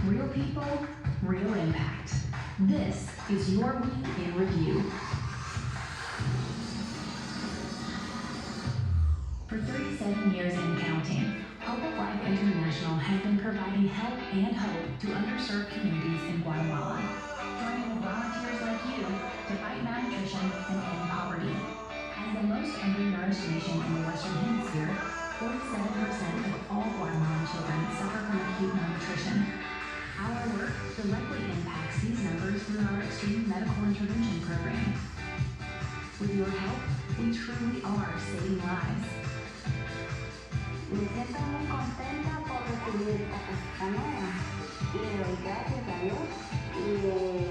Real people, real impact. This is your week in review. For 37 years and counting, Hope of Life International has been providing help and hope to underserved communities in Guatemala, joining with volunteers like you to fight malnutrition and end poverty. As the most undernourished nation in the Western Hemisphere, 47% of all Guatemalan children suffer from acute malnutrition. Our work directly impacts these numbers through our extreme medical intervention program. With your help, we truly are saving lives. Me siento muy contenta por recibir esta cita nueva y le doy gracias a Dios y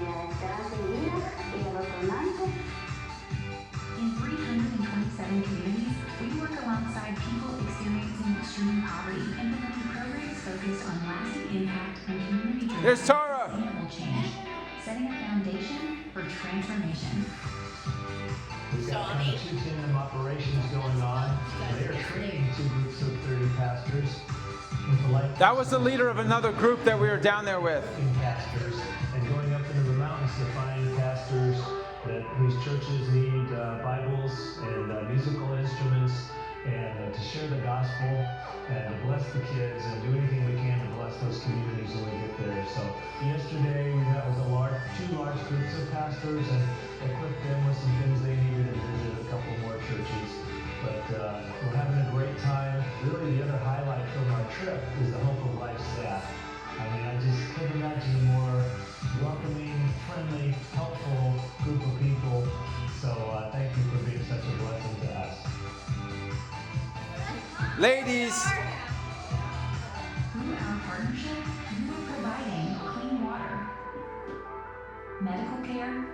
a Esperanza y Vida y a los donantes. In 327 communities, we work alongside people experiencing extreme poverty, implementing programs focused on lasting impact and community-driven sustainable change, setting a foundation for transformation. We've got kind of 2 tandem operations going on. They are training 2 groups of 30 pastors. That was the leader of another group that we were down there with. Pastors and going up into the mountains to find pastors whose churches need Bibles and musical instruments and to share the gospel and to bless the kids and do anything we can to bless those communities when we get there. So yesterday we met with 2 large groups of pastors and equipped them with some things they needed and visited a couple more churches. But we're having a great time. Really the other highlight from our trip is the Hope of Life staff. I mean, I just couldn't imagine a more welcoming, friendly, helpful group of people. So thank you for being such a blessing to us. Ladies! Through our partnership, you are providing clean water, medical care,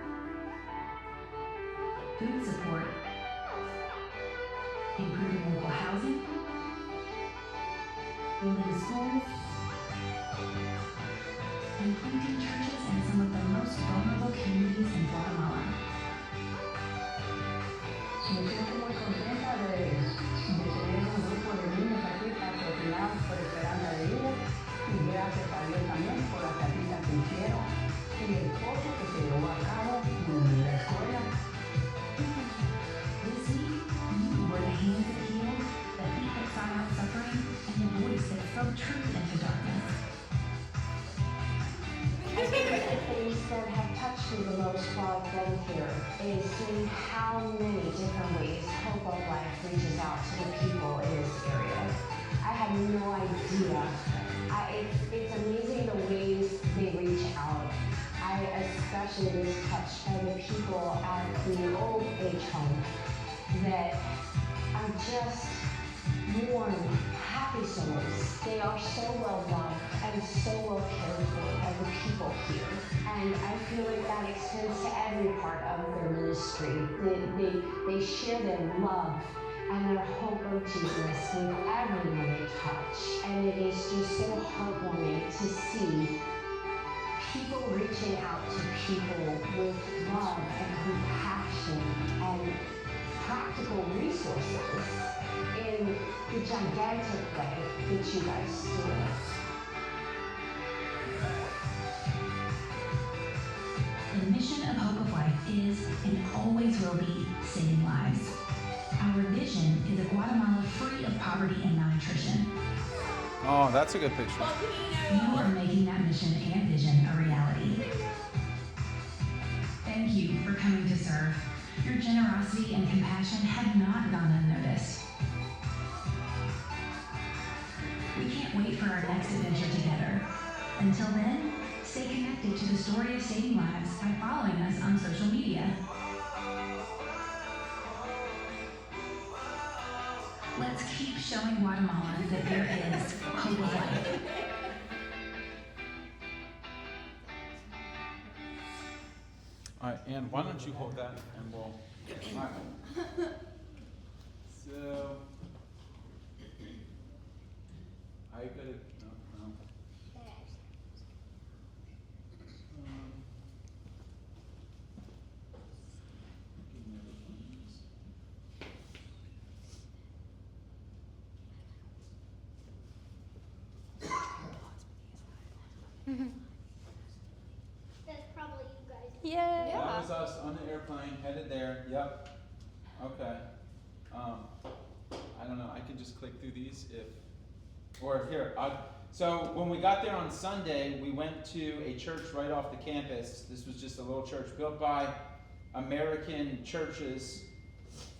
food support, improving local housing, building schools, and planting churches in some of the most vulnerable communities in Guatemala. Me siento muy contenta de tener un grupo de niños aquí patrocinados por Esperanza de Vida y gracias a Dios también por las salidas que hicieron y el curso que se llevó a cabo en la escuela. This week, you were the hands that healed, the feet that sought out suffering, and the voice that spoke truth into darkness. I think the things that have touched me the most while I've been here is seeing how many different ways Hope of Life reaches out to the people in this area. I had no idea. It's amazing the ways they reach out. I especially was touched by the people at the old age home that are just warm, happy souls. They are so well loved and so well cared for by the people here. And I feel like that extends to every part of their ministry. They share their love and their hope of Jesus with everyone they touch. And it is just so heartwarming to see people reaching out to people with love and compassion and practical resources in the gigantic way that you guys do. The mission of Hope of Life is and always will be saving lives. Our vision is a Guatemala free of poverty and malnutrition. Oh, that's a good picture. You are making that mission and vision a reality. Thank you for coming to serve. Your generosity and compassion have not gone unnoticed. We can't wait for our next adventure together. Until then, stay connected to the story of saving lives by following us on social media. Let's keep showing Guatemala that there is hope of life. All right, and why don't you hold that and we'll. All right. So, I gotta. No. Give me the phones. That's probably you guys. Yeah. That was us on the airplane, headed there, yep. Okay. I don't know, I can just click through these or here, so when we got there on Sunday, we went to a church right off the campus. This was just a little church built by American churches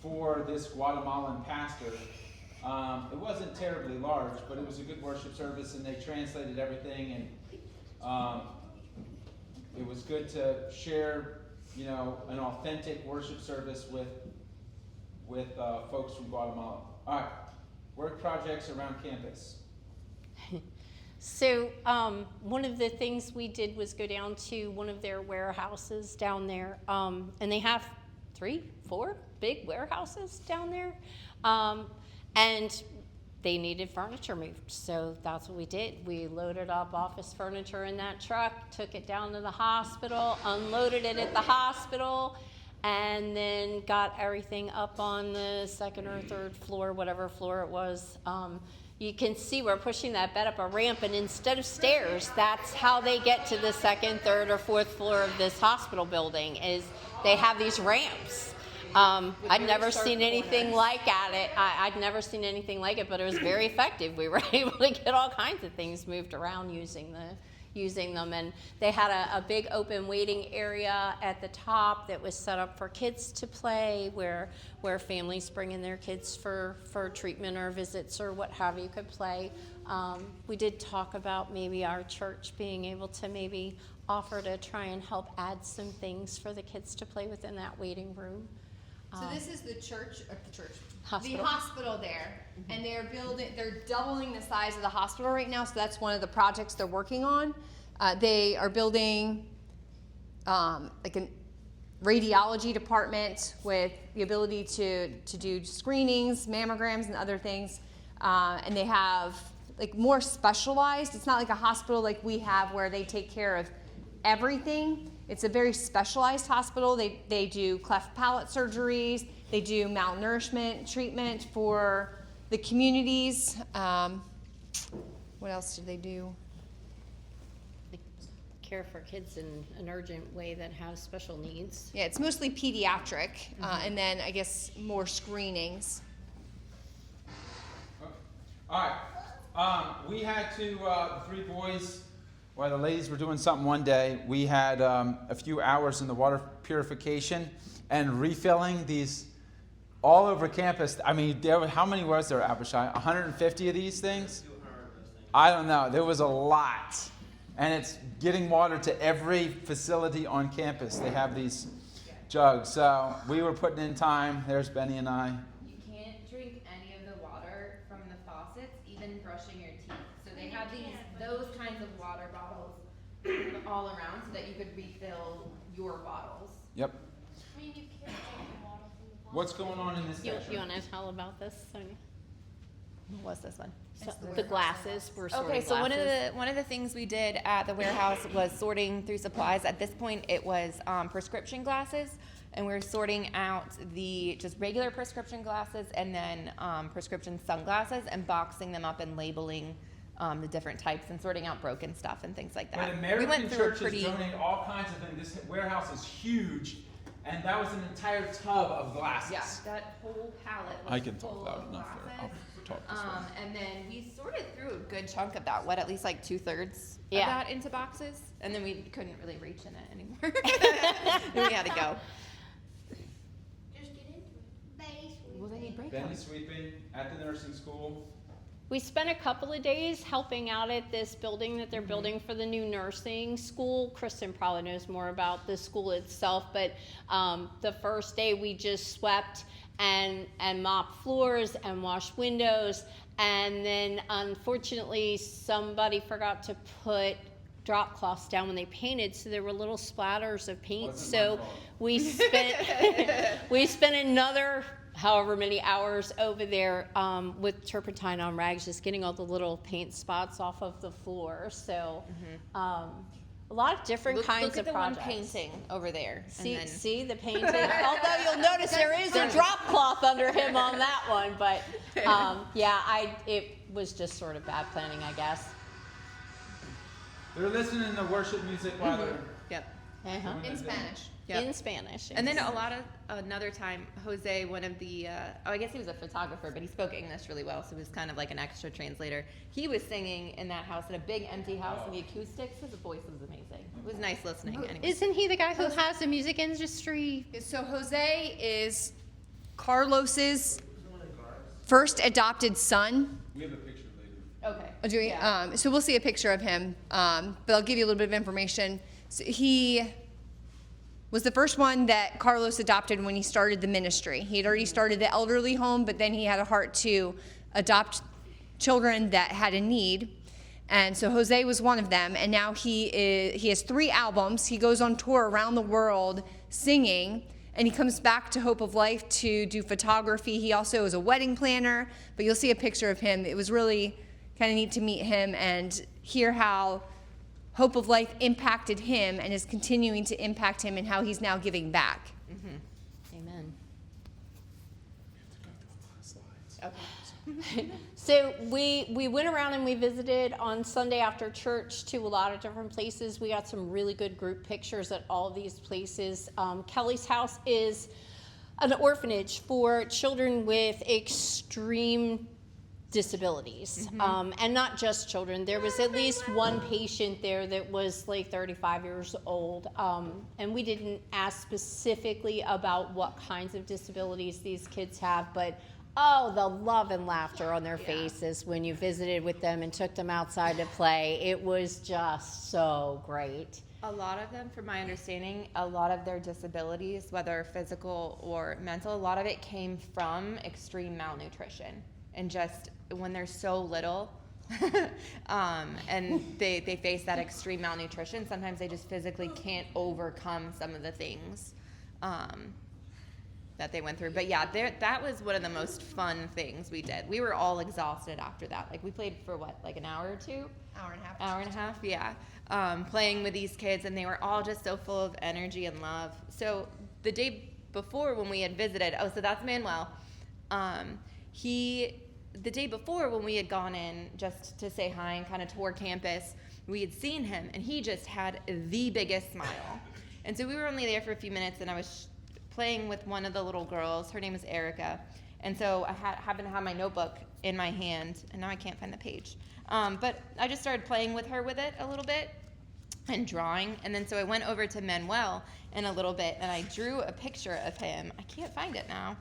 for this Guatemalan pastor. It wasn't terribly large, but it was a good worship service, and they translated everything, and it was good to share, an authentic worship service with folks from Guatemala. All right, work projects around campus. So one of the things we did was go down to one of their warehouses down there, and they have 3, 4 big warehouses down there, and they needed furniture moved. So that's what we did. We loaded up office furniture in that truck, took it down to the hospital, unloaded it at the hospital, and then got everything up on the 2nd or 3rd floor, whatever floor it was. You can see we're pushing that bed up a ramp, and instead of stairs, that's how they get to the 2nd, 3rd, or 4th floor of this hospital building, is they have these ramps. I'd never seen anything like it. I'd never seen anything like it, but it was very effective. We were able to get all kinds of things moved around using them, and they had a big open waiting area at the top that was set up for kids to play, where families bring in their kids for treatment or visits or what have you could play. We did talk about maybe our church being able to maybe offer to try and help add some things for the kids to play within that waiting room. So this is the Hospital. the hospital there, and they're doubling the size of the hospital right now, so that's one of the projects they're working on. They are building like a radiology department with the ability to do screenings, mammograms, and other things, and they have like more specialized. It's not like a hospital like we have where they take care of everything. It's a very specialized hospital. They do cleft palate surgeries. They do malnourishment treatment for the communities. What else do they do? They care for kids in an urgent way that have special needs. Yeah, it's mostly pediatric, and then I guess more screenings. All right, we had to, the 3 boys, while the ladies were doing something one day, we had a few hours in the water purification and refilling these all over campus. I mean, how many was there, Abishai? 150 of these things? I don't know. There was a lot. And it's getting water to every facility on campus. They have these jugs. So we were putting in time. There's Benny and I. You can't drink any of the water from the faucets, even brushing your teeth. So they have those kinds of water bottles all around so that you could refill your bottles. Yep. I mean, you can't drink water from the faucet. What's going on in this You section? want to tell about this, Sonia? What's this one? So the glasses were sorting Okay, so glasses. one of the things we did at the warehouse was sorting through supplies. At this point, it was prescription glasses, and we were sorting out the just regular prescription glasses and then prescription sunglasses and boxing them up and labeling the different types and sorting out broken stuff and things like that. But American we went through churches donate all kinds of things. This warehouse is huge, and that was an entire tub of glasses. Yeah, that whole pallet was I can talk full loud of enough there. glasses. I'll talk this way. And then we sorted through a good chunk of that, at least like 2/3 of Yeah. that into boxes, and then we couldn't really reach in it anymore. Then we had to go. Just get into it. Base. Well, they need break Benny time. sweeping at the nursing school. We spent a couple of days helping out at this building that they're building for the new nursing school. Kristen probably knows more about the school itself, but the first day we just swept and mopped floors and washed windows, and then unfortunately somebody forgot to put drop cloths down when they painted, so there were little splatters of paint. Wasn't So my fault. we spent another however many hours over there with turpentine on rags, just getting all the little paint spots off of the floor. So a lot of different kinds look at of the projects. one painting over there. See the painting. Although you'll notice there is a drop cloth under him on that one, but it was just sort of bad planning, I guess. They're listening to worship music while they're Yep. Uh-huh. In Spanish. Yep. In Spanish. And then another time, Jose, one of the, I guess he was a photographer, but he spoke English really well, so he was kind of like an extra translator. He was singing in that house, in a big empty house, and the acoustics, his voice was amazing. It was nice listening. Anyway. Isn't he the guy who has the music industry? So Jose is Carlos's first adopted son. We have a picture later. Okay. Do we? So we'll see a picture of him, but I'll give you a little bit of information. So he was the first one that Carlos adopted when he started the ministry. He had already started the elderly home, but then he had a heart to adopt children that had a need. And so Jose was one of them, and now he has 3 albums. He goes on tour around the world singing, and he comes back to Hope of Life to do photography. He also is a wedding planner, but you'll see a picture of him. It was really kind of neat to meet him and hear how Hope of Life impacted him and is continuing to impact him and how he's now giving back. Amen. Okay. So we went around and we visited on Sunday after church to a lot of different places. We got some really good group pictures at all of these places. Kelly's house is an orphanage for children with extreme disabilities, and not just children. There was at least one patient there that was like 35 years old, and we didn't ask specifically about what kinds of disabilities these kids have, but the love and laughter on their faces when you visited with them and took them outside to play. It was just so great. A lot of them, from my understanding, a lot of their disabilities, whether physical or mental, a lot of it came from extreme malnutrition. And just when they're so little and they face that extreme malnutrition, sometimes they just physically can't overcome some of the things that they went through. But yeah, that was one of the most fun things we did. We were all exhausted after that. Like, we played for what, like an hour or two? Hour and a half. Hour and a half, yeah. Playing with these kids, and they were all just so full of energy and love. So the day before when we had visited, so that's Manuel. The day before when we had gone in just to say hi and kind of tour campus, we had seen him, and he just had the biggest smile. And so we were only there for a few minutes, and I was playing with one of the little girls. Her name is Erica. And so I happened to have my notebook in my hand, and now I can't find the page. But I just started playing with her with it a little bit and drawing. And then so I went over to Manuel in a little bit, and I drew a picture of him. I can't find it now.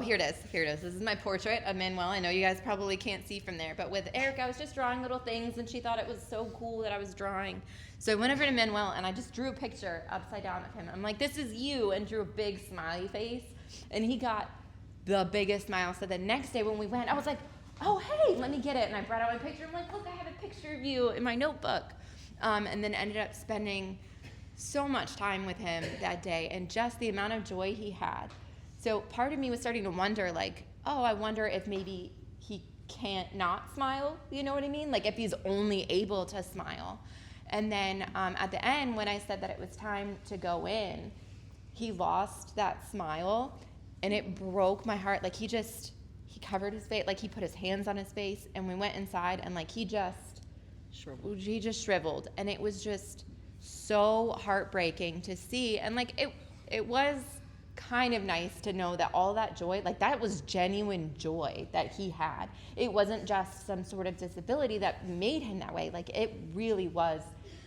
Here it is. This is my portrait of Manuel. I know you guys probably can't see from there, but with Erica, I was just drawing little things, and she thought it was so cool that I was drawing. So I went over to Manuel, and I just drew a picture upside down of him. I'm like, this is you, and drew a big smiley face. And he got the biggest smile. So the next day when we went, I was like, oh, hey, let me get it. And I brought out my picture. I'm like, look, I have a picture of you in my notebook. And then ended up spending so much time with him that day, and just the amount of joy he had. So part of me was starting to wonder, like, I wonder if maybe he can't not smile, you know what I mean? Like, if he's only able to smile. And then at the end, when I said that it was time to go in, he lost that smile, and it broke my heart. Like, he covered his face, like he put his hands on his face, and we went inside, and like he just shriveled. And it was just so heartbreaking to see. And like it was kind of nice to know that all that joy, like that was genuine joy that he had. It wasn't just some sort of disability that made him that way. Like, it really was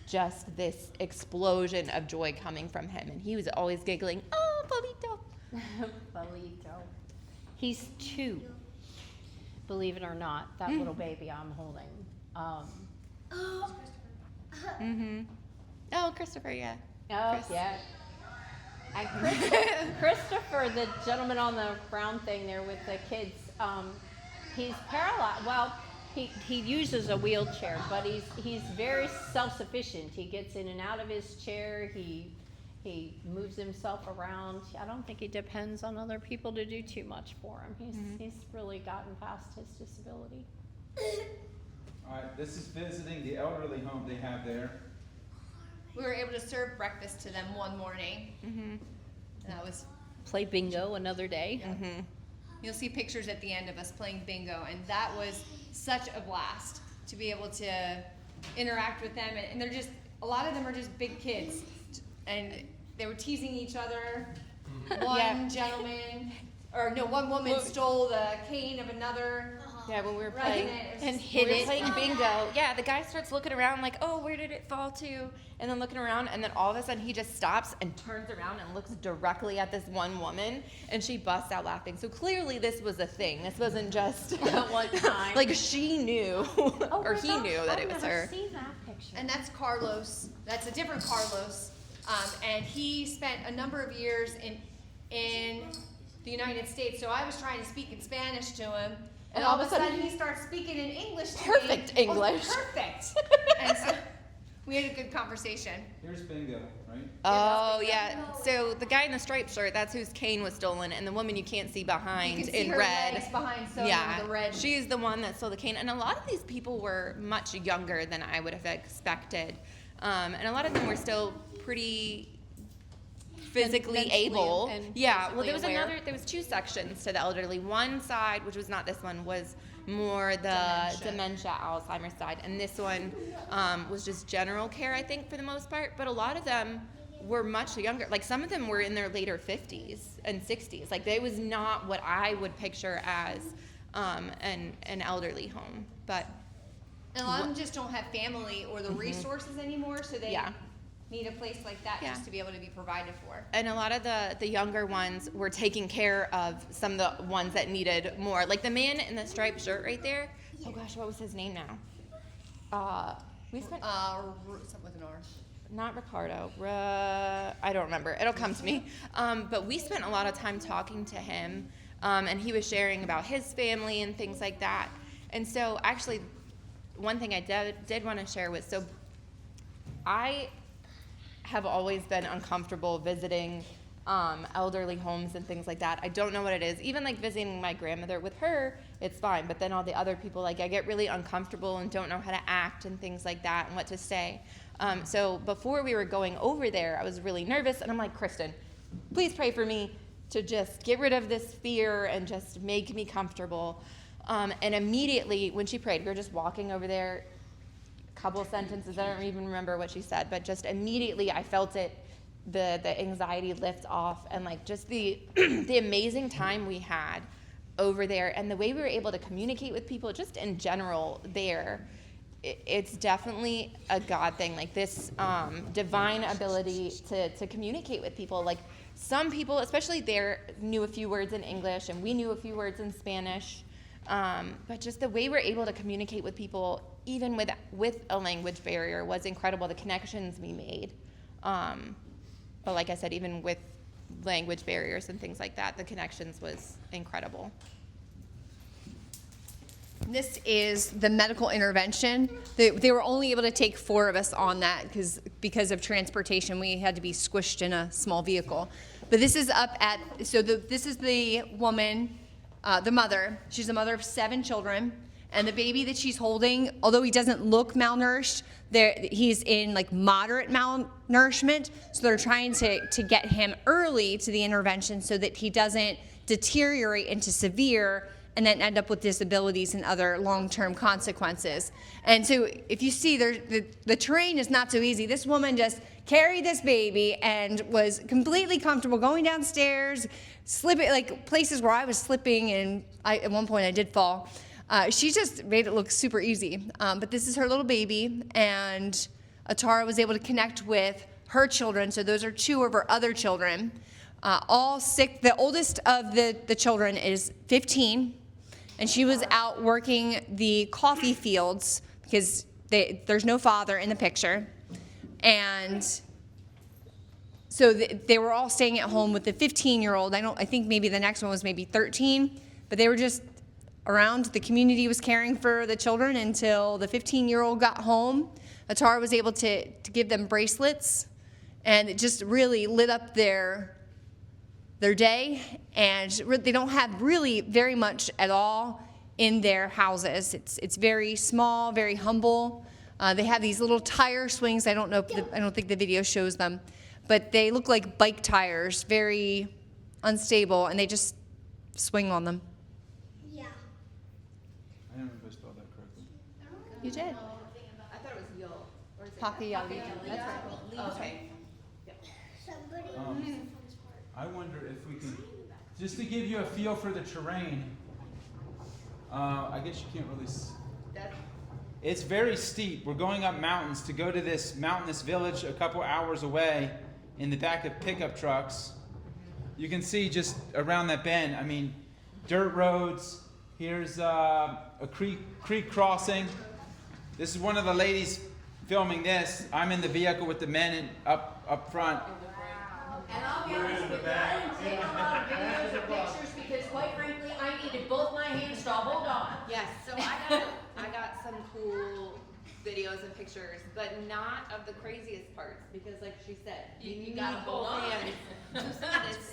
just this explosion of joy coming from him. And he was always giggling, oh, Pablito. Pablito. He's 2, believe it or not, that little baby I'm holding. Oh, Christopher, yeah. Oh, Chris. yeah. Christopher, the gentleman on the brown thing there with the kids, he's paralyzed. Well, he uses a wheelchair, but he's very self-sufficient. He gets in and out of his chair. He moves himself around. I don't think he depends on other people to do too much for him. He's really gotten past his disability. All right, this is visiting the elderly home they have there. We were able to serve breakfast to them one morning. And that was... Play bingo another day. You'll see pictures at the end of us playing bingo, and that was such a blast. to be able to interact with them. And they're just, a lot of them are just big kids. And they were teasing each other. One woman stole the cane of another. Yeah, when we were Right, playing and hit we were it. playing bingo. Yeah, the guy starts looking around like, oh, where did it fall to? And then looking around, and then all of a sudden he just stops and turns around and looks directly at this one woman, and she busts out laughing. So clearly this was a thing. This wasn't just one time. like she knew or he knew that it was her. I've never seen that picture. And that's Carlos. That's a different Carlos. And he spent a number of years in the United States. So I was trying to speak in Spanish to him. And all of a sudden he starts speaking in English to me. Perfect English. Oh, perfect. And so we had a good conversation. Here's bingo, right? Oh yeah. So the guy in the striped shirt, that's whose cane was stolen, and the woman you can't see behind You can see in her red. legs behind sewing Yeah, with the red. she's the one that stole the cane, and a lot of these people were much younger than I would have expected, and a lot of them were still pretty physically Mentally able. and Yeah. Well, physically aware. there was two sections to the elderly. One side, which was not this one, was more the dementia Alzheimer's side, and this one was just general care, I think, for the most part. But a lot of them were much younger. Like some of them were in their later 50s and 60s. Like it was not what I would picture as an elderly home. But And a lot of them just don't have family or the resources anymore, so they Yeah. need a place like that Yeah. just to be able to be provided for. and a lot of the younger ones were taking care of some of the ones that needed more. Like the man in the striped shirt right there. Oh gosh, what was his name now? We spent Something with an R. not Ricardo. I don't remember. It'll come to me. But we spent a lot of time talking to him, and he was sharing about his family and things like that. And so, actually, one thing I did want to share was, so I have always been uncomfortable visiting elderly homes and things like that. I don't know what it is. Even like visiting my grandmother with her, it's fine. But then all the other people, like I get really uncomfortable and don't know how to act and things like that and what to say. So before we were going over there, I was really nervous, and I'm like, Kristen, please pray for me to just get rid of this fear and just make me comfortable. And immediately when she prayed, we were just walking over there, a couple sentences, I don't even remember what she said, but just immediately I felt it, the anxiety lift off, and like just the the amazing time we had over there and the way we were able to communicate with people just in general there. It's definitely a God thing, like this divine ability to communicate with people. Like some people, especially there, knew a few words in English and we knew a few words in Spanish, but just the way we're able to communicate with people, even with a language barrier, was incredible. The connections we made. But like I said, even with language barriers and things like that, the connections was incredible. This is the medical intervention. They were only able to take 4 of us on that because of transportation. We had to be squished in a small vehicle. But this is this is the woman, the mother. She's a mother of 7 children. And the baby that she's holding, although he doesn't look malnourished, he's in like moderate malnourishment. So they're trying to get him early to the intervention so that he doesn't deteriorate into severe and then end up with disabilities and other long-term consequences. And so if you see, the terrain is not so easy. This woman just carried this baby and was completely comfortable going downstairs, slipping, like places where I was slipping, and at one point I did fall. She just made it look super easy. But this is her little baby, and Atara was able to connect with her children. So those are 2 of her other children, all 6. The oldest of the children is 15, and she was out working the coffee fields because there's no father in the picture. And so they were all staying at home with the 15-year-old. I think maybe the next one was maybe 13, but they were just around. The community was caring for the children until the 15-year-old got home. Atara was able to give them bracelets, and it just really lit up their day. And they don't have really very much at all in their houses. It's very small, very humble. They have these little tire swings. I don't think the video shows them, but they look like bike tires, very unstable, and they just swing on them. Yeah. I don't know if I spelled that correctly. You did. I thought it was Yule. Or is it Pacquiao. That's right. Okay. Somebody. I wonder if we can, just to give you a feel for the terrain, I guess you can't really it's very steep. We're going up mountains to go to this mountainous village a couple hours away in the back of pickup trucks. You can see just around that bend, I mean, dirt roads. Here's a creek crossing. This is one of the ladies filming this. I'm in the vehicle with the men up front. And I'll be honest with you, I didn't take a lot of videos or pictures because quite frankly, I needed both my hands to hold on. Yes, so I got some cool videos and pictures, but not of the craziest parts because, like she said, You gotta hold on. To see this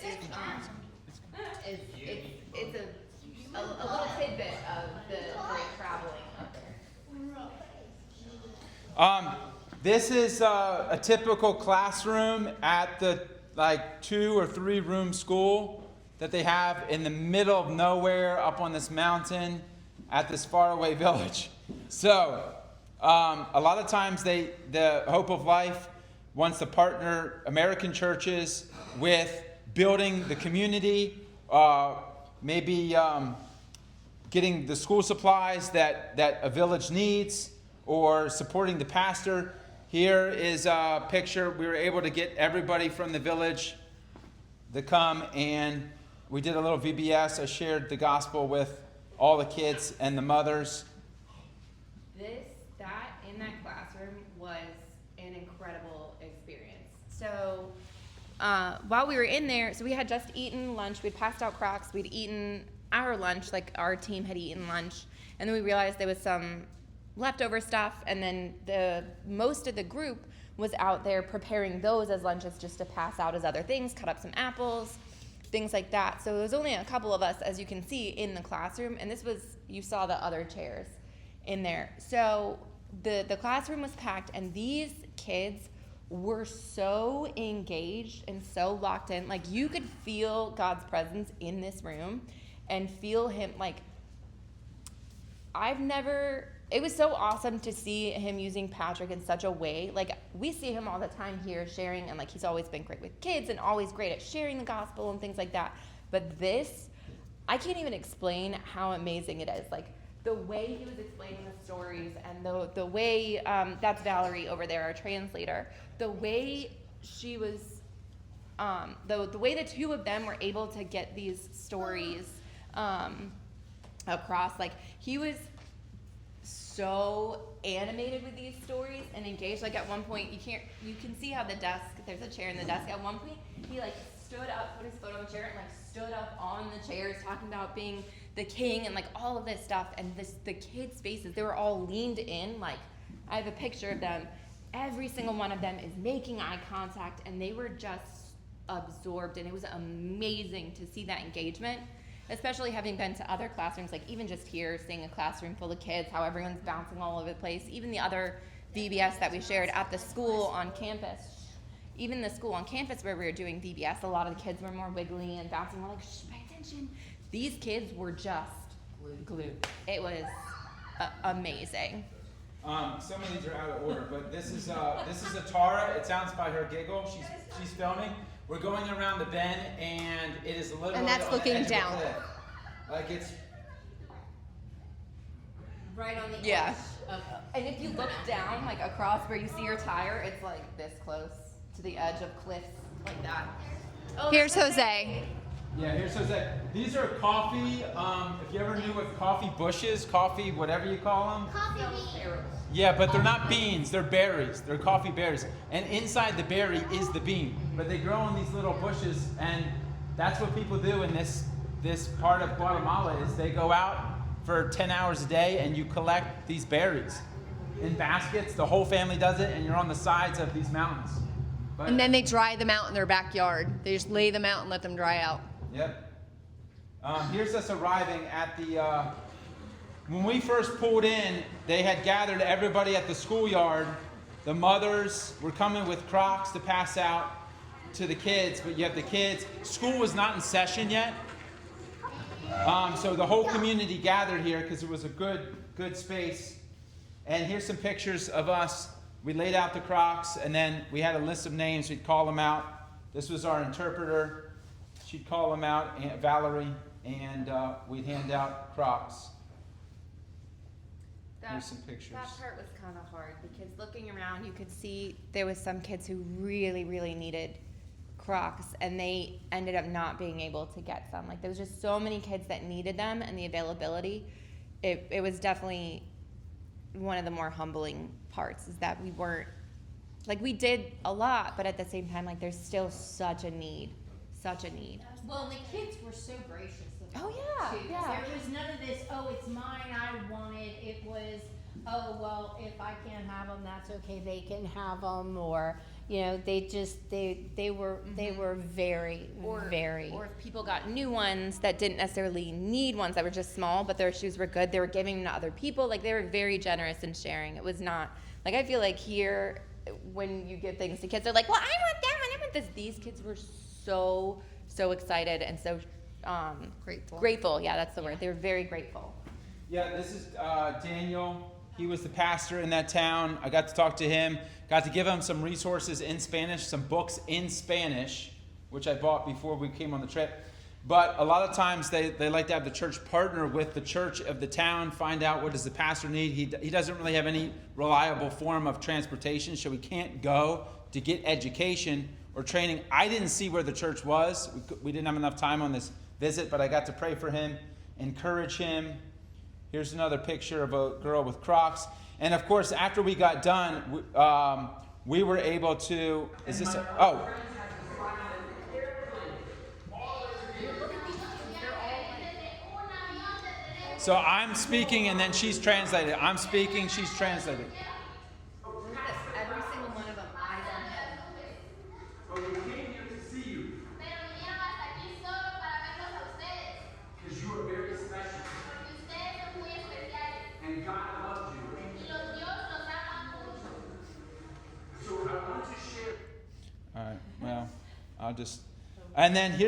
it's a little tidbit of the great traveling up there. This is a typical classroom at the 2 or 3 room school that they have in the middle of nowhere up on this mountain at this faraway village. So a lot of times the Hope of Life wants to partner American churches with building the community, maybe getting the school supplies that a village needs, or supporting the pastor. Here is a picture. We were able to get everybody from the village to come, and we did a little VBS. I shared the gospel with all the kids and the mothers. That in that classroom was an incredible experience. So while we were in there, so we had just eaten lunch. We'd passed out Crocs. We'd eaten our lunch, like our team had eaten lunch, and then we realized there was some leftover stuff, and then most of the group was out there preparing those as lunches just to pass out as other things, cut up some apples, things like that. So there was only a couple of us, as you can see, in the classroom, and you saw the other chairs in there. So the classroom was packed, and these kids were so engaged and so locked in. Like, you could feel God's presence in this room and feel him. Like, it was so awesome to see him using Patrick in such a way. Like, we see him all the time here sharing, and like, he's always been great with kids and always great at sharing the gospel and things like that. But this, I can't even explain how amazing it is. Like, the way he was explaining the stories, and the way, that's Valerie over there, our translator, the way she was, the way the two of them were able to get these stories across, like, he was so animated with these stories and engaged. Like, at one point, you can see how there's a chair in the desk. At one point, he like stood up, put his foot on the chair, and like stood up on the chairs, talking about being the king and like all of this stuff. And the kids' faces, they were all leaned in. Like, I have a picture of them. Every single one of them is making eye contact, and they were just absorbed. And it was amazing to see that engagement, especially having been to other classrooms, like even just here, seeing a classroom full of kids, how everyone's bouncing all over the place. Even the other VBS that we shared at the school on campus, even the school on campus where we were doing VBS, a lot of the kids were more wiggly and bouncing. We're like, shh, pay attention. These kids were just glued. It was amazing. Some of these are out of order, but this is Atara. It sounds by her giggle. She's filming. We're going around the bend, and it is literally And that's on looking the edge down. of a cliff. Like, it's Right on the Yeah. edge. And if you look down, like across where you see your tire, it's like this close to the edge of cliffs like that. Oh, Here's Jose. Yeah, here's Jose. These are coffee. If you ever knew what coffee bushes, coffee, whatever you call them. Coffee bean. Yeah, but they're not beans. They're berries. They're coffee berries. And inside the berry is the bean. But they grow in these little bushes, and that's what people do in this part of Guatemala. Is they go out for 10 hours a day, and you collect these berries in baskets. The whole family does it, and you're on the sides of these mountains. But, And then they dry them out in their backyard. They just lay them out and let them dry out. Yep. Here's us arriving at the. When we first pulled in, they had gathered everybody at the schoolyard. The mothers were coming with Crocs to pass out to the kids, but you have the kids. School was not in session yet, so the whole community gathered here because it was a good space. And here's some pictures of us. We laid out the Crocs, and then we had a list of names. We'd call them out. This was our interpreter. She'd call them out, Aunt Valerie, and we'd hand out Crocs. Here's some pictures. That part was kind of hard because looking around, you could see there was some kids who really, really needed Crocs, and they ended up not being able to get some. Like, there was just so many kids that needed them, and the availability, it was definitely one of the more humbling parts, is that we weren't, like, we did a lot, but at the same time, like, there's still such a need. Well, the kids were so gracious of Oh, it, yeah, too. yeah. There was none of this, oh, it's mine, I want it. It was, oh, well, if I can't have them, that's okay, they can have them. Or, you know, they were very, very. Or if people got new ones that didn't necessarily need ones that were just small, but their shoes were good, they were giving them to other people. Like, they were very generous in sharing. It was not, like, I feel like here, when you give things to kids, they're like, well, I want that one, I want this. These kids were so excited and so grateful. Yeah, that's the word. They were very grateful. Yeah, this is Daniel. He was the pastor in that town. I got to talk to him. Got to give him some resources in Spanish, some books in Spanish, which I bought before we came on the trip. But a lot of times they like to have the church partner with the church of the town, find out what does the pastor need. He doesn't really have any reliable form of transportation, so he can't go to get education or training. I didn't see where the church was. We didn't have enough time on this visit, but I got to pray for him, encourage him. Here's another picture of a girl with Crocs. And of course, after we got done, we were able to, So I'm speaking and then she's translated. I'm speaking, she's translated. Every single one of them, eyes on him. But we came here to see you. Because you are very special. And God loves you. So I want to share. All right, well, I'll just. And then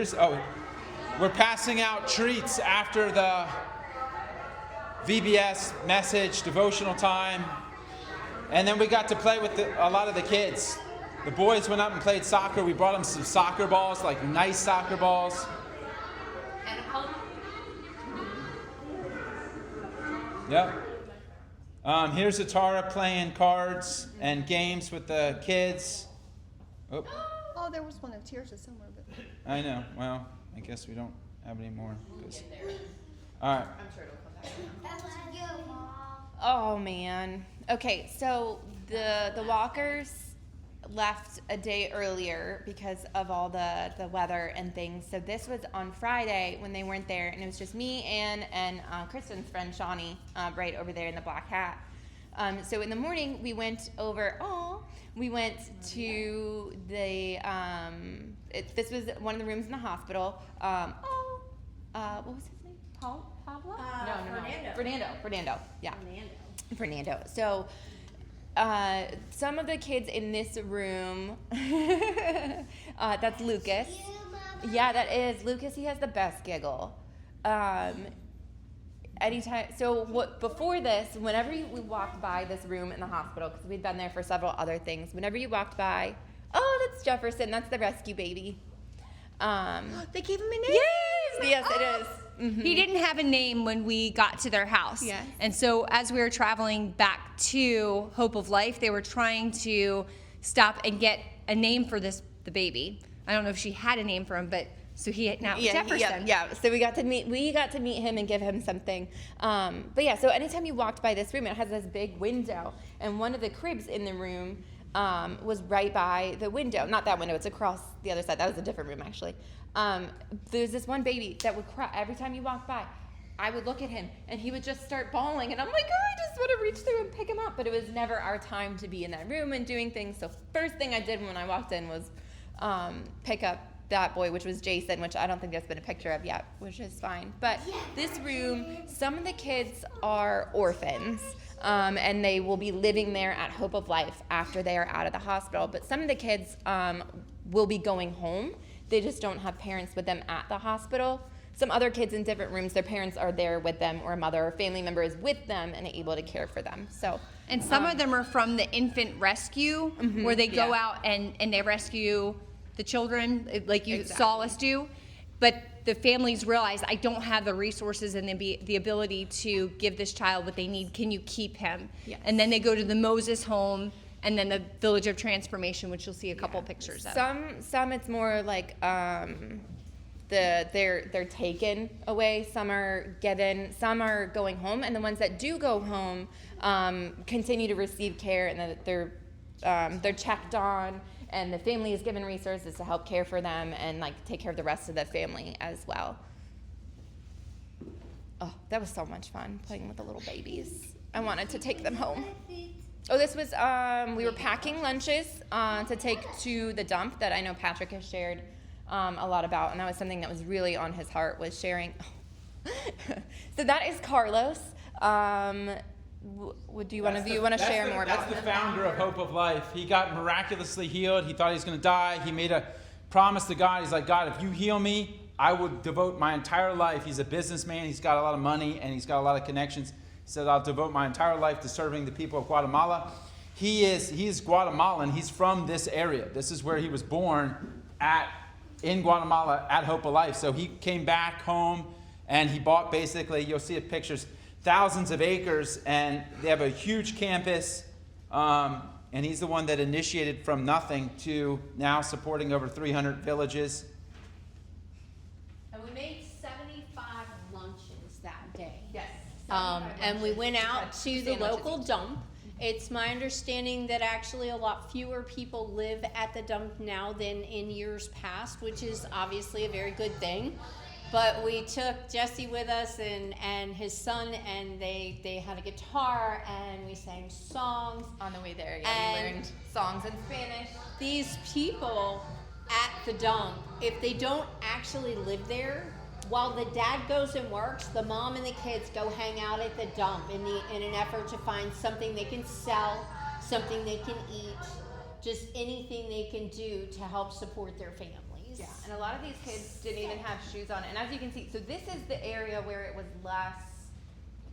we're passing out treats after the VBS message, devotional time. And then we got to play with a lot of the kids. The boys went up and played soccer. We brought them some soccer balls, like nice soccer balls. And a home. Yep. Here's Atara playing cards and games with the kids. Oh, there was one of Tears somewhere. But I know. Well, I guess we don't have any more. All right. I'm sure it'll come back. That's good, Mom. Oh man. Okay, so the walkers left a day earlier because of all the weather and things. So this was on Friday when they weren't there, and it was just me, Ann, and Kristen's friend Shawnee, right over there in the black hat. So in the morning we went over. We went to the. This was one of the rooms in the hospital. What was his name? Pablo? No. Fernando. Yeah. Fernando. So, some of the kids in this room, that's Lucas. Yeah, that is. Lucas, he has the best giggle. Before this, whenever we walked by this room in the hospital, because we'd been there for several other things, whenever you walked by, that's Jefferson, that's the rescue baby. they gave him a name. Yes, it is. Mm-hmm. He didn't have a name when we got to their house. Yes. And so as we were traveling back to Hope of Life, they were trying to stop and get a name for the baby. I don't know if she had a name for him, but so Jefferson. Yeah. So we got to meet him and give him something. But yeah, so anytime you walked by this room, it has this big window, and one of the cribs in the room was right by the window. Not that window, it's across the other side. That was a different room, actually. There's this one baby that would cry every time you walked by. I would look at him, and he would just start bawling, and I'm like, I just want to reach through and pick him up. But it was never our time to be in that room and doing things. So first thing I did when I walked in was pick up that boy, which was Jason, which I don't think there's been a picture of yet, which is fine. But this room, some of the kids are orphans. And they will be living there at Hope of Life after they are out of the hospital. But some of the kids will be going home. They just don't have parents with them at the hospital. some other kids in different rooms, their parents are there with them, or a mother or family member is with them and able to care for them. So, and some of them are from the infant rescue, where they go out and they rescue the children, like you saw us do. But the families realize, I don't have the resources and the ability to give this child what they need. Can you keep him? Yes. And then they go to the Moses home, and then the Village of Transformation, which you'll see a couple pictures of. Some it's more like they're taken away. Some are given. Some are going home, and the ones that do go home continue to receive care, and that they're checked on. And the family is given resources to help care for them and like take care of the rest of the family as well. Oh, that was so much fun playing with the little babies. I wanted to take them home. Oh, this was, we were packing lunches to take to the dump that I know Patrick has shared a lot about. And that was something that was really on his heart, was sharing. So that is Carlos. Do you want to share more about That's the founder of Hope of Life. He got miraculously healed. He thought he was going to die. He made a promise to God. He's like, God, if you heal me, I would devote my entire life. He's a businessman. He's got a lot of money, and he's got a lot of connections. He said, I'll devote my entire life to serving the people of Guatemala. He is Guatemalan. He's from this area. This is where he was born in Guatemala at Hope of Life. So he came back home, and he bought basically, you'll see the pictures, thousands of acres, and they have a huge campus, and he's the one that initiated from nothing to now supporting over 300 villages. And we made 75 lunches that day. Yes. And we went out to the local dump. It's my understanding that actually a lot fewer people live at the dump now than in years past, which is obviously a very good thing. But we took Jesse with us and his son, and they had a guitar, and we sang songs. On the way there, we learned songs in Spanish. These people at the dump, if they don't actually live there, while the dad goes and works, the mom and the kids go hang out at the dump in an effort to find something they can sell, something they can eat, just anything they can do to help support their families. Yeah, and a lot of these kids didn't even have shoes on. And as you can see, so this is the area where it was less,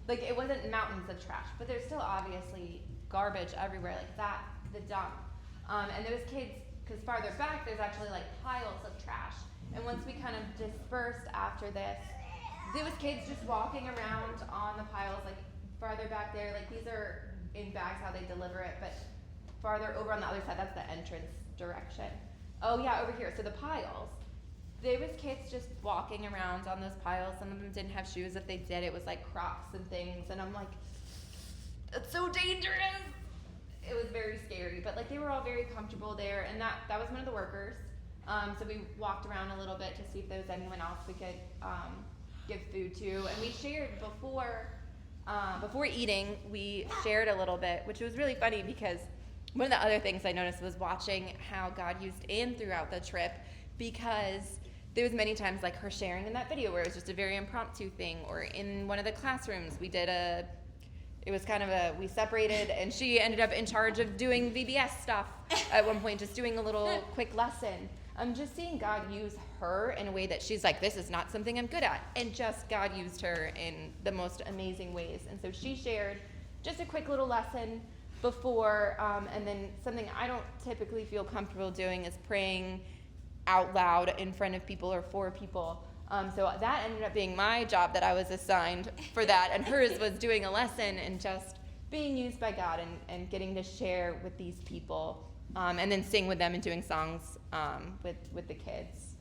like it wasn't mountains of trash, but there's still obviously garbage everywhere, like that, the dump. And those kids, because farther back, there's actually like piles of trash. And once we kind of dispersed after this, there was kids just walking around on the piles, like farther back there, like these are in bags how they deliver it, but farther over on the other side, that's the entrance direction. Oh yeah, over here, so the piles. There was kids just walking around on those piles. Some of them didn't have shoes. If they did, it was like Crocs and things. And I'm like, that's so dangerous. It was very scary, but like they were all very comfortable there. And that was one of the workers. So we walked around a little bit to see if there was anyone else we could give food to. And we shared before eating, we shared a little bit, which was really funny because one of the other things I noticed was watching how God used Anne throughout the trip, because there was many times like her sharing in that video where it was just a very impromptu thing, or in one of the classrooms we separated and she ended up in charge of doing VBS stuff at one point, just doing a little quick lesson. I'm just seeing God use her in a way that she's like, this is not something I'm good at, and just God used her in the most amazing ways. And so she shared just a quick little lesson before, and then something I don't typically feel comfortable doing is praying out loud in front of people or for people. So that ended up being my job that I was assigned for that, and hers was doing a lesson and just being used by God and getting to share with these people, and then sing with them and doing songs with the kids.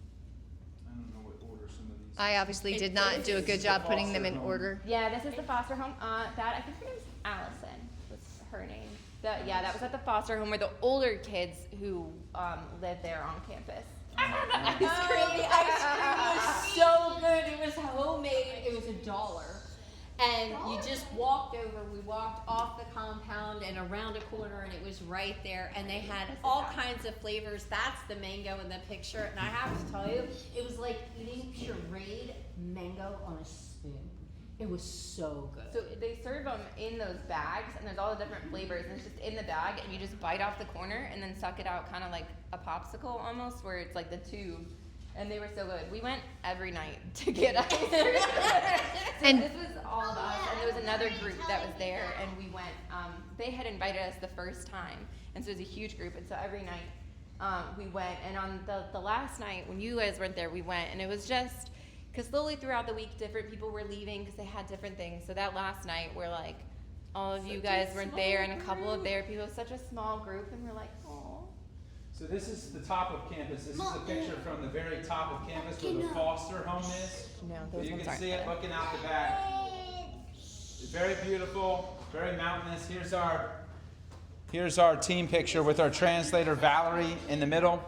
I don't know what order some of these. I obviously did not do a good job putting them in order. Yeah, this is the foster home. That I think her name's Allison was her name. That was at the foster home where the older kids who live there on campus. The ice cream was so good. It was homemade. It was $1. And you just walked over. We walked off the compound and around a corner, and it was right there. And they had all kinds of flavors. That's the mango in the picture. And I have to tell you, it was like eating pureed mango on a spoon. It was so good. So they serve them in those bags, and there's all the different flavors, and it's just in the bag, and you just bite off the corner and then suck it out, kind of like a popsicle almost, where it's like the tube, and they were so good. We went every night to get ice cream. So And- this was all of us, and there was another group that was there, and we went. They had invited us the first time, and so it was a huge group, and so every night we went. And on the last night, when you guys weren't there, we went, and it was just, because slowly throughout the week, different people were leaving because they had different things. So that last night, we're like, all of you guys weren't there, and a couple of their people, such a small group, and we're like, oh. So this is the top of campus. This is a picture from the very top of campus where the foster home is. No, So those you ones can aren't see it good. looking out the back. It's very beautiful, very mountainous. Here's our team picture with our translator Valerie in the middle.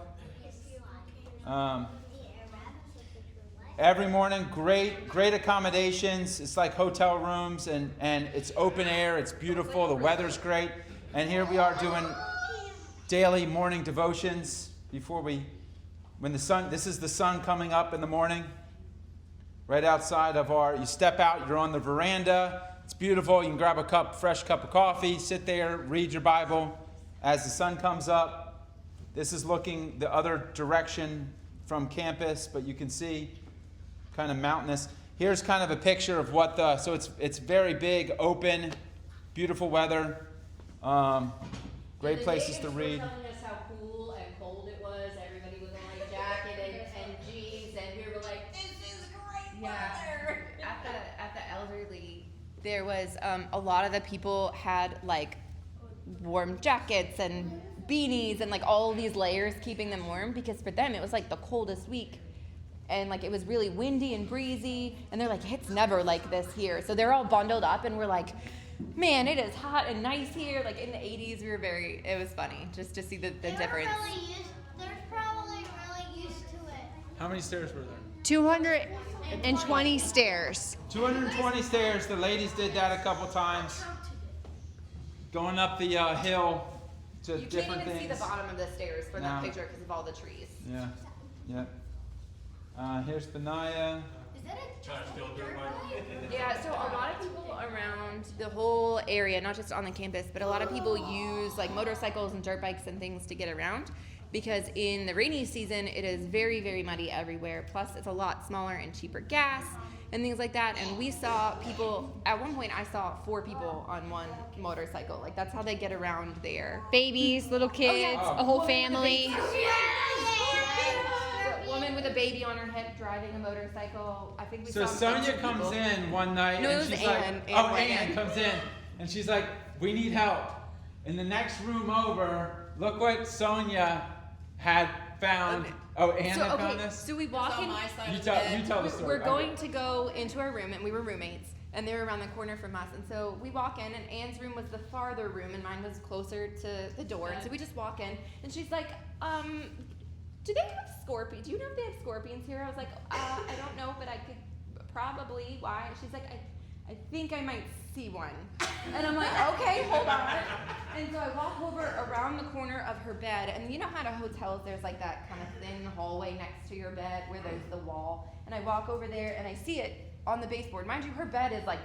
Every morning, great accommodations. It's like hotel rooms, and it's open air. It's beautiful. The weather's great. And here we are doing daily morning devotions this is the sun coming up in the morning. Right outside of you step out, you're on the veranda. It's beautiful. You can grab a fresh cup of coffee, sit there, read your Bible as the sun comes up. This is looking the other direction from campus, but you can see kind of mountainous. Here's kind of a picture of so it's very big, open, beautiful weather, great places to read. Telling us how cool and cold it was. Everybody was on a jacket and jeans, and we were like, "This is great weather." At the elderly, there was a lot of the people had like warm jackets and beanies and like all these layers keeping them warm, because for them it was like the coldest week, and like it was really windy and breezy, and they're like, it's never like this here. So they're all bundled up, and we're like, man, it is hot and nice here. Like in the 80s, it was funny just to see the difference. They're probably really used to it. How many stairs were there? 220 stairs. 220 stairs. The ladies did that a couple times. Going up the hill to You different can't even things. see the bottom of the stairs for that No. picture because of all the trees. Yeah. Here's Benaya. Is that a Yeah, so a lot of people around the whole area, not just on the campus, but a lot of people use like motorcycles and dirt bikes and things to get around, because in the rainy season it is very, very muddy everywhere. Plus it's a lot smaller and cheaper gas and things like that. And we saw people, at one point I saw 4 people on one motorcycle. Like that's how they get around there. Babies, little kids, a whole family. A woman with a baby on her hip driving a motorcycle. I think we So saw Sonia 2 comes people. in one night No, it and was she's Ann. like, Ann comes in and she's like, we need help. In the next room over, look what Sonia had found. Okay. Oh, Ann So, had okay, found this? so we walk in. You tell the story. We're going to go into our room, and we were roommates, and they were around the corner from us. And so we walk in, and Anne's room was the farther room, and mine was closer to the door. And so we just walk in, and she's like, do they have scorpions? Do you know if they have scorpions here? I was like, I don't know, but I could probably. Why? She's like, I think I might see one. And I'm like, okay, hold on. And so I walk over around the corner of her bed, and you know how to hotels there's like that kind of thin hallway next to your bed where there's the wall. And I walk over there and I see it on the baseboard. Mind you, her bed is like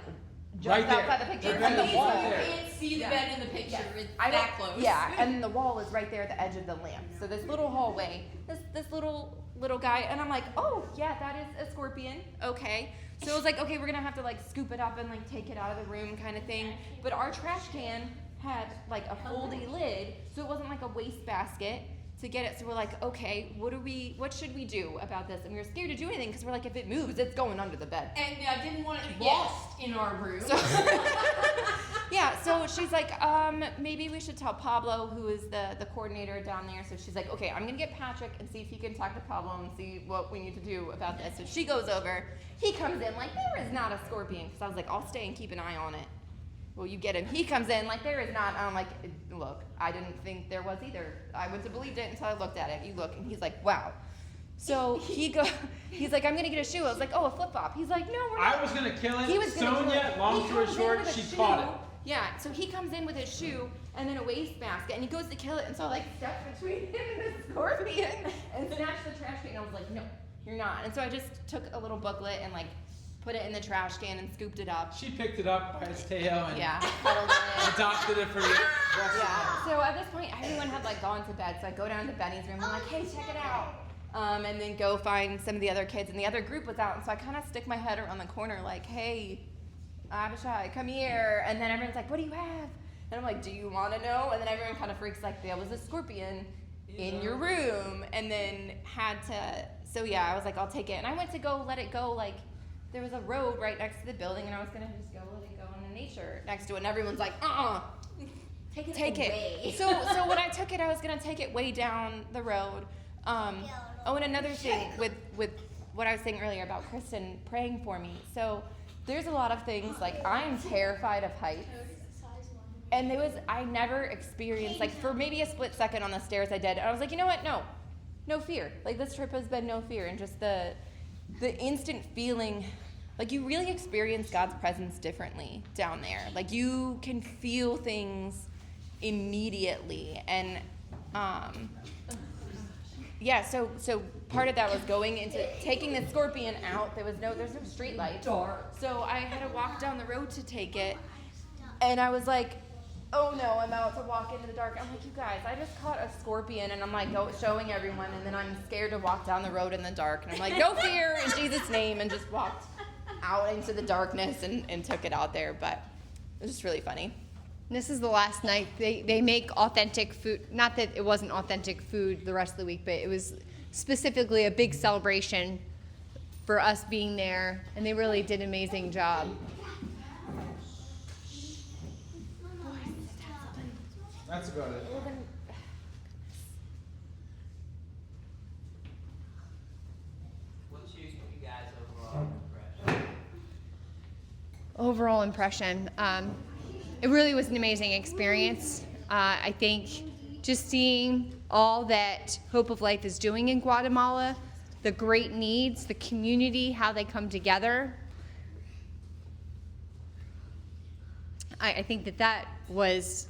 just Right there. outside the picture. Her And bed the is wall. right there. You can't see the bed in the picture. It's I that don't- close. Yeah, and the wall is right there at the edge of the lamp. So this little hallway, this little guy, and I'm like, oh yeah, that is a scorpion. Okay. So I was like, okay, we're gonna have to like scoop it up and like take it out of the room kind of thing. But our trash can had like a foldy lid, so it wasn't like a waste basket to get it. So we're like, okay, what should we do about this? And we were scared to do anything because we're like, if it moves, it's going under the bed. And I didn't want it lost in our room. Yeah, so she's like, maybe we should tell Pablo, who is the coordinator down there. So she's like, okay, I'm gonna get Patrick and see if he can talk to Pablo and see what we need to do about this. So she goes over, he comes in like, there is not a scorpion. Because I was like, I'll stay and keep an eye on it. Well, you get him. He comes in like, there is not. I'm like, look, I didn't think there was either. I wouldn't have believed it until I looked at it. You look, and he's like, wow. So he's like, I'm gonna get a shoe. I was like, oh, a flip flop. He's like, no, we're not. I was gonna kill He it. was gonna kill Sonia, it. long He story comes in short, with a she shoe. caught it. Yeah, so he comes in with his shoe and then a waste basket, and he goes to kill it, and so I like stepped between him and the scorpion and snatched the trash can. And I was like, no, you're not. And so I just took a little booklet and like put it in the trash can and scooped it up. She picked it up by its tail and Yeah, cuddled it. adopted it for the rest of Yeah. So at this point, everyone had like gone to bed. So I go down to Benny's room. I'm like, hey, check it out. and then go find some of the other kids, and the other group was out, and so I kind of stick my head around the corner like, hey, Abishai, come here, and then everyone's like, what do you have? And I'm like, do you want to know? And then everyone kind of freaks like there was a scorpion in your room, and then so yeah, I was like, I'll take it. And I went to go let it go, like there was a road right next to the building, and I was going to just go let it go in the nature next to it, and everyone's like, take it. So when I took it, I was going to take it way down the road. And another thing with what I was saying earlier about Kristen praying for me. So there's a lot of things, like I'm terrified of heights. And I never experienced, like for maybe a split second on the stairs I did. And I was like, you know what? No fear. Like this trip has been no fear. And just the instant feeling, like you really experience God's presence differently down there. Like you can feel things immediately. And yeah, so part of that was going into taking the scorpion out. There's no street light. So I had to walk down the road to take it. And I was like, oh no, I'm about to walk into the dark. I'm like, you guys, I just caught a scorpion, and I'm like showing everyone, and then I'm scared to walk down the road in the dark. And I'm like, no fear in Jesus' name, and just walked out into the darkness and took it out there. But it was just really funny. This is the last night. They make authentic food. Not that it wasn't authentic food the rest of the week, but it was specifically a big celebration for us being there, and they really did an amazing job. That's about it. What's you guys' overall impression? Overall impression. It really was an amazing experience. I think just seeing all that Hope of Life is doing in Guatemala, the great needs, the community, how they come together. I think that was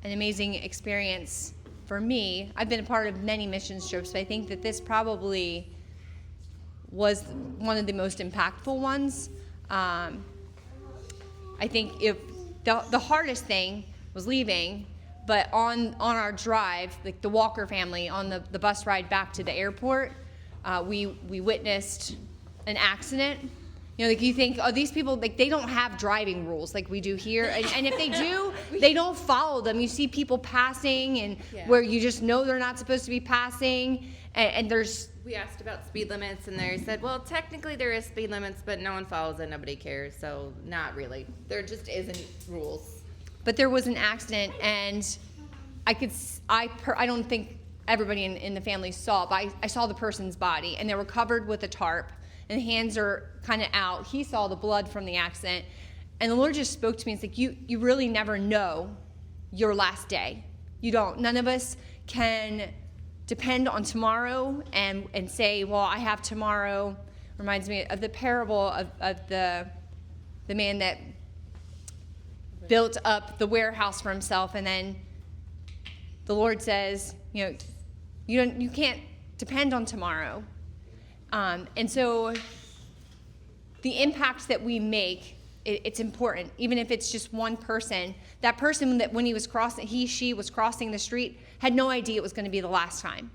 an amazing experience for me. I've been a part of many missions trips, but I think that this probably was one of the most impactful ones. I think if the hardest thing was leaving, but on our drive, like the Walker family, on the bus ride back to the airport, we witnessed an accident. You know, like you think, oh, these people, like they don't have driving rules like we do here. And if they do, they don't follow them. You see people passing and where you just know they're not supposed to be passing. And we asked about speed limits, and they said, well, technically there is speed limits, but no one follows it, nobody cares. So not really. There just isn't rules. But there was an accident, and I don't think everybody in the family saw it, but I saw the person's body, and they were covered with a tarp. And the hands are kind of out. He saw the blood from the accident. And the Lord just spoke to me. It's like, you really never know your last day. You don't. None of us can depend on tomorrow and say, well, I have tomorrow. Reminds me of the parable of the man that built up the warehouse for himself. And then the Lord says, you can't depend on tomorrow. And so the impact that we make, it's important. Even if it's just one person, that person that when she was crossing the street, had no idea it was going to be the last time.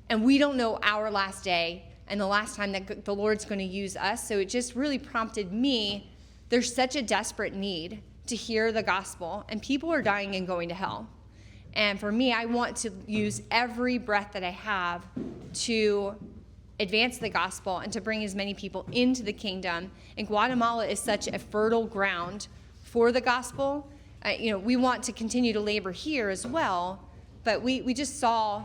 And we don't know our last day and the last time that the Lord's going to use us. So it just really prompted me, there's such a desperate need to hear the gospel, and people are dying and going to hell. And for me, I want to use every breath that I have to advance the gospel and to bring as many people into the kingdom. And Guatemala is such a fertile ground for the gospel. We want to continue to labor here as well, but we just saw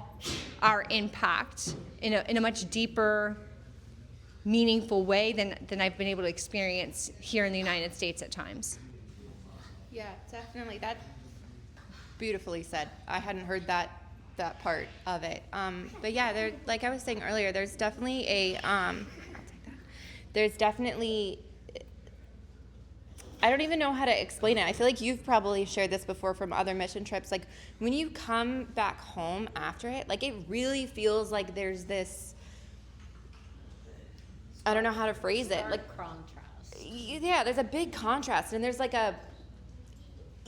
our impact in a much deeper, meaningful way than I've been able to experience here in the United States at times. Yeah, definitely. That's beautifully said. I hadn't heard that part of it. But yeah, like I was saying earlier, there's definitely I don't even know how to explain it. I feel like you've probably shared this before from other mission trips. Like when you come back home after it, like it really feels like there's this, I don't know how to phrase it. Like contrast. Yeah, there's a big contrast, and there's like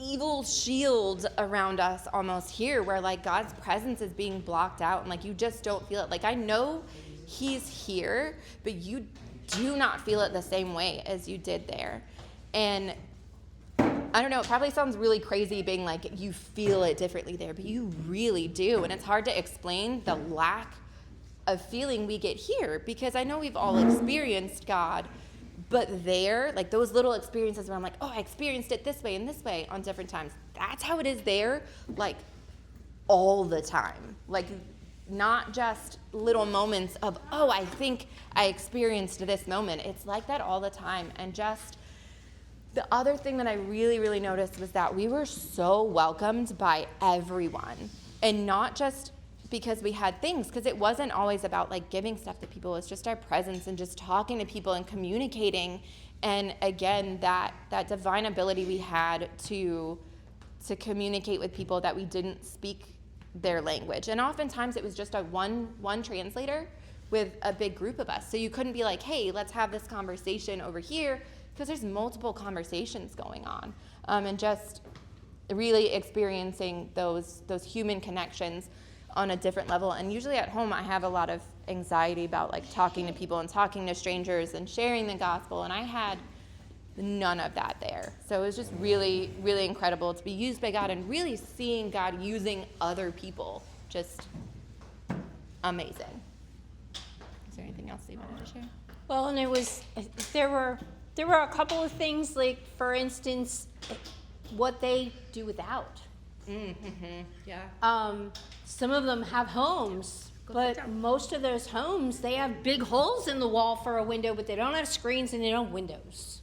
evil shield around us almost here, where like God's presence is being blocked out and like you just don't feel it. Like I know he's here, but you do not feel it the same way as you did there. And I don't know, it probably sounds really crazy being like you feel it differently there, but you really do. And it's hard to explain the lack of feeling we get here, because I know we've all experienced God, but there, like those little experiences where I'm like, oh, I experienced it this way and this way on different times. That's how it is there, like all the time. Like not just little moments of, oh, I think I experienced this moment. It's like that all the time. And just the other thing that I really, really noticed was that we were so welcomed by everyone, and not just because we had things, because it wasn't always about like giving stuff to people. It's just our presence and just talking to people and communicating. And again, that divine ability we had to communicate with people that we didn't speak their language. And oftentimes it was just a one translator with a big group of us. So you couldn't be like, hey, let's have this conversation over here, because there's multiple conversations going on. And just really experiencing those human connections on a different level. And usually at home I have a lot of anxiety about like talking to people and talking to strangers and sharing the gospel, and I had none of that there. So it was just really, really incredible to be used by God and really seeing God using other people. Just amazing. Is there anything else you wanted to share? Well, and there were a couple of things, like for instance, what they do without. Mm-hmm. Yeah. Some of them have homes, but most of those homes, they have big holes in the wall for a window, but they don't have screens and they don't have windows.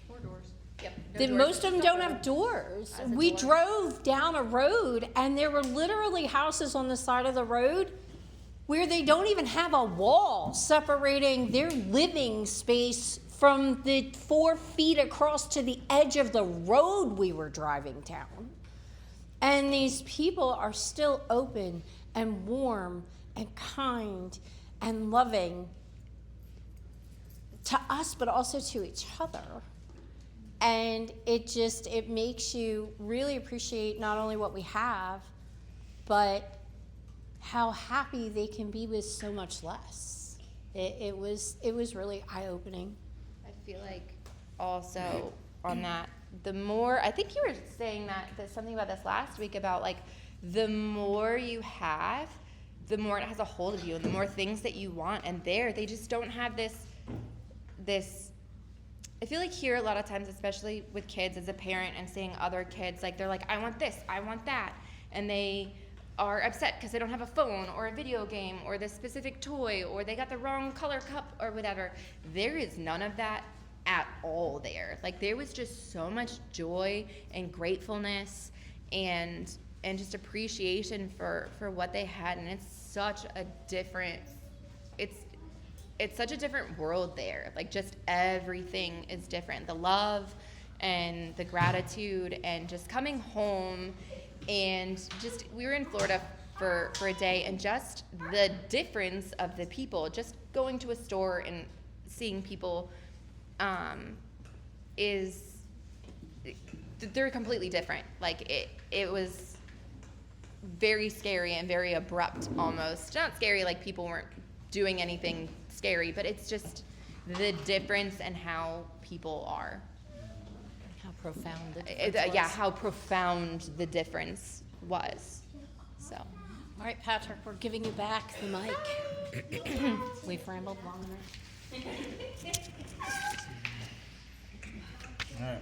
Or doors. Yep. Most of them don't have doors. We drove down a road and there were literally houses on the side of the road where they don't even have a wall separating their living space from the 4 feet across to the edge of the road we were driving down. And these people are still open and warm and kind and loving to us, but also to each other. And it makes you really appreciate not only what we have, but how happy they can be with so much less. It was really eye-opening. I feel like also on that, the more, I think you were saying there's something about this last week about like the more you have, the more it has a hold of you and the more things that you want. And they just don't have this, I feel like here a lot of times, especially with kids as a parent and seeing other kids, like they're like, I want this, I want that. And they are upset because they don't have a phone or a video game or this specific toy or they got the wrong color cup or whatever. There is none of that at all there. Like there was just so much joy and gratefulness and just appreciation for what they had. And it's such a different, it's such a different world there. Like just everything is different. The love and the gratitude and just coming home, and just we were in Florida for a day, and just the difference of the people, just going to a store and seeing people they're completely different. Like it was very scary and very abrupt almost. Not scary like people weren't doing anything scary, but it's just the difference and how people are. How profound the difference was. Yeah, how profound the difference was. So. All right, Patrick, we're giving you back the mic. We've rambled long enough. All right.